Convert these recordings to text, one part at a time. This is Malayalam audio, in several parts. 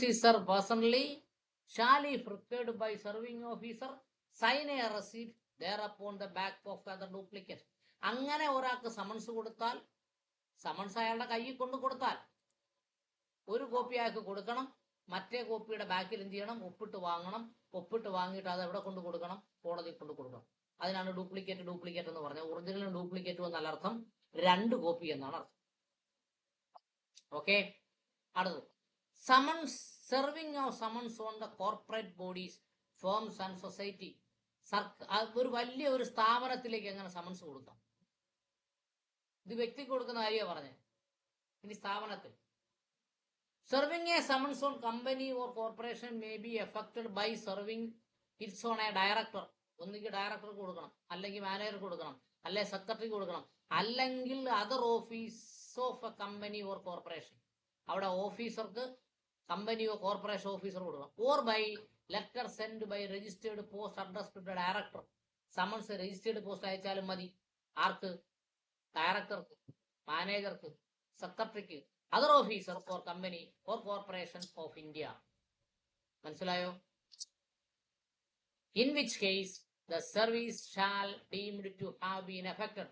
summons is served personally shall, if required by serving officer, sign a receipt thereupon the back of the other duplicate. അങ്ങനെ ഒരാൾക്ക് സമൻസ് കൊടുത്താൽ, സമൻസ് അയാളുടെ കയ്യിൽ കൊണ്ട് കൊടുത്താൽ ഒരു കോപ്പി അയാൾക്ക് കൊടുക്കണം, മറ്റേ കോപ്പിയുടെ ബാക്കിൽ എന്ത് ചെയ്യണം, ഒപ്പിട്ട് വാങ്ങണം. ഒപ്പിട്ട് വാങ്ങിയിട്ട് അത് എവിടെ കൊണ്ട് കൊടുക്കണം, കോടതിയിൽ കൊണ്ട് കൊടുക്കണം. അതിനാണ് ഡ്യൂപ്ലിക്കേറ്റ് ഡ്യൂപ്ലിക്കേറ്റ് എന്ന് പറഞ്ഞത്. ഒറിജിനലും ഡ്യൂപ്ലിക്കേറ്റും എന്നല്ല അർത്ഥം, രണ്ട് കോപ്പി എന്നാണ് അർത്ഥം. ഓക്കെ, അടുത്തത് summons, serving of summons on the corporate bodies, firms and society. ഒരു വലിയ ഒരു സ്ഥാപനത്തിലേക്ക് എങ്ങനെ സമൻസ് കൊടുക്കാം? ഇത് വ്യക്തിക്ക് കൊടുക്കുന്ന കാര്യമാണ് പറഞ്ഞത്. ഇനി സ്ഥാപനത്തിൽ serving a summons on company or corporation may be affected by serving its on a director. ഒന്നുകിൽ ഡയറക്ടർക്ക് കൊടുക്കണം, അല്ലെങ്കിൽ മാനേജർക്ക് കൊടുക്കണം, അല്ലെ സെക്രട്ടറിക്ക് കൊടുക്കണം, അല്ലെങ്കിൽ other office of a company or corporation. അവിടെ ഓഫീസർക്ക്, കമ്പനിയോ കോർപ്പറേഷൻ ഓഫീസർ കൊടുക്കണം. Or by letter send by registered post address to the director. Summons registered post അയച്ചാലും മതി. ആർക്ക്? ഡയറക്ടർക്ക്, മാനേജർക്ക്, സെക്രട്ടറിക്ക്, other officer for company or corporation of India. മനസ്സിലായോ? In which case the service shall deemed to have been effected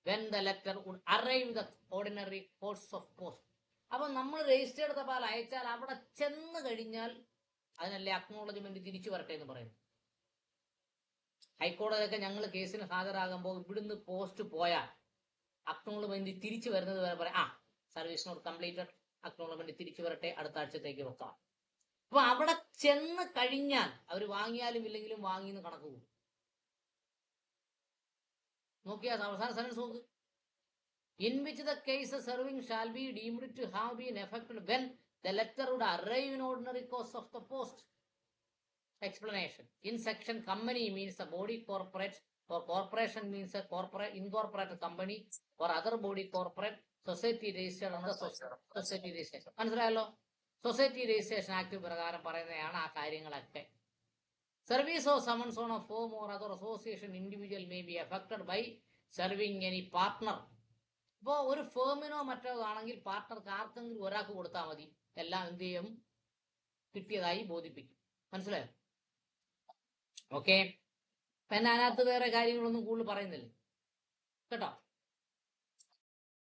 when the letter would arrive the ordinary course of post. അപ്പൊ നമ്മൾ രജിസ്റ്റേർഡ് തപാൽ അയച്ചാൽ അവിടെ ചെന്ന് കഴിഞ്ഞാൽ അതിനല്ലേ അക്നോളജ്മെന്റ് തിരിച്ചു വരട്ടെ എന്ന് പറയുന്നു. ഹൈക്കോടതിയൊക്കെ ഞങ്ങൾ കേസിന് ഹാജരാകുമ്പോൾ ഇവിടുന്ന് പോസ്റ്റ് പോയാൽ അക്നോളജ്മെന്റ് തിരിച്ചു വരുന്നത് വരെ പറയാം, സർവീസ് നോട്ട് കംപ്ലീറ്റഡ്, അക്നോളജ്മെന്റ് തിരിച്ചു വരട്ടെ, അടുത്ത ആഴ്ചത്തേക്ക് വെക്കാം. അപ്പൊ അവിടെ ചെന്ന് കഴിഞ്ഞാൽ അവർ വാങ്ങിയാലും ഇല്ലെങ്കിലും വാങ്ങിന്ന് കണക്ക് കൂടും. നോക്കിയാ അവസാന സെൻസ് നോക്ക്. In which the case serving shall be deemed to have been effected when the letter would arrive in ordinary course of the post. Explanation. In section, company means a body corporate, or corporation means a corporate incorporated company or other body corporate, society registered under society registration. മനസ്സിലായല്ലോ? സൊസൈറ്റി രജിസ്ട്രേഷൻ ആക്ട് പ്രകാരം പറയുന്നതാണ് ആ കാര്യങ്ങളൊക്കെ. Service of summons on a firm or other association individual may be affected by serving any partner. ഇപ്പോൾ ഒരു ഫേമിനോ മറ്റോ ആണെങ്കിൽ പാർട്ട്ണർക്ക് ആർക്കെങ്കിലും ഒരാൾക്ക് കൊടുത്താൽ മതി, എല്ലാം എന്ത് ചെയ്യും, കിട്ടിയതായി ബോധിപ്പിക്കും. മനസ്സിലായോ? ഓക്കെ, പിന്നെ അതിനകത്ത് വേറെ കാര്യങ്ങളൊന്നും കൂടുതൽ പറയുന്നില്ല കേട്ടോ.